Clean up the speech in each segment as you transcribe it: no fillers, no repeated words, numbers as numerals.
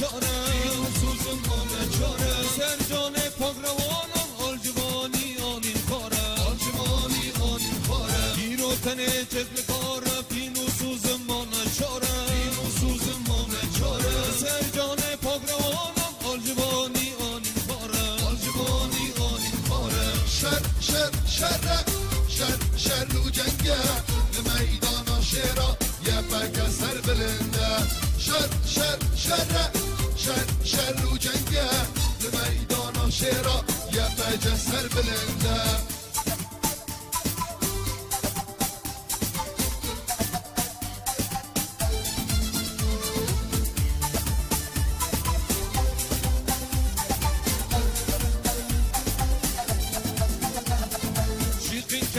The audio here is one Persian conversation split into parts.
چاره سوزم مانه چاره سرجان پاگروانم آلجوانی آنین کاره آلجوانی آنین کاره گیرو تنه چزم کاره پینو سوزم مانه چاره پینو سوزم مانه چاره سرجان پاگروانم آلجوانی آنین کاره آلجوانی آنین کاره شر و جنگه میدان شیرا یه پک سر بلنده شر و جنگه میدان شیرا یه پک سر بلنده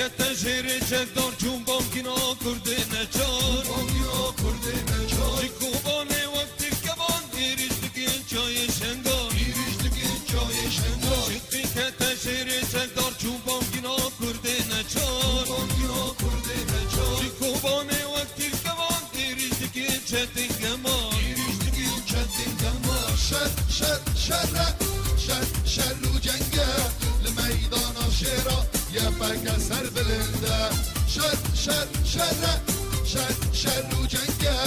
تجهر چکدار چون بانکینا کرده نچار بانکینا کرده نچار چکوبانه وقتی کبان ایریشتکی چای شنگار ایریشتکی چای شنگار چکی که تجهر چکدار چون بانکینا کرده نچار بانکینا کرده نچار چکوبانه وقتی کبان ایریشتکی چتی گمار ایریشتکی چتی گمار شر و جنگه لمیدان شیرا یه پک سر بلنده شر و جنگه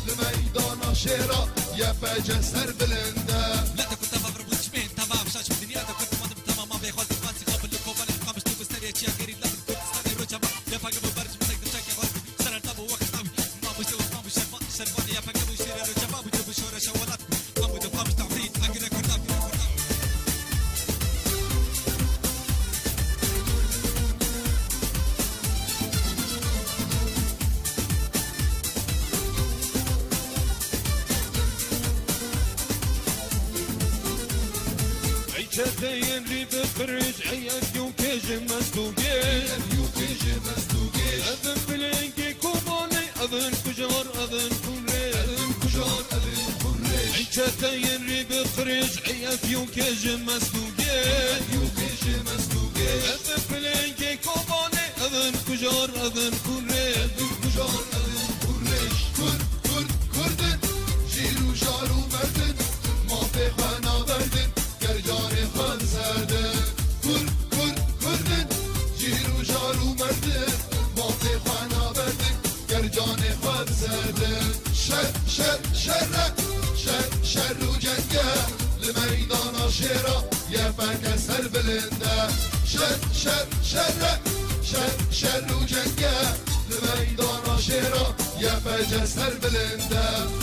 لمیدان شیرا یه پک سر بلنده لا كنت مبربوط شمين تمام شاش في الدنيا كنت مضم تمام ما بيخول تفانسي قبل الكوبان القامش تو بستري تشيا غيري لا كنت استني روجا ما يا فاق ببرج مسك تشاكي غول سر الطابو وقت طابي ما بوش ما بوش شرفان يا فاق بوش روجا ما بوش بشوره شوالات ما بوش قامش تعطيت اجري كرداب شتين ريب فرج عيك يوكيج مسدوقين يوكيج مسدوقين أذن بلينكي كوباني أذن كجار أذن كوريش أذن كجار أذن كوريش شتين ريب فرج عيك يوكيج مسدوقين يوكيج مسدوقين أذن بلينكي كوباني أذن كجار أذن كوريش أذن كجار أذن كوريش كردن جيرو جارو مردن ما في خانا بردن گرجان خان زدن کردن جیرو جارو مردن باقی خوانا بردن گرجان خان زدن شر و جنگه لمیدان شیرا یه پک سر بلنده شر و جنگه لمیدان شیرا یه پک سر بلنده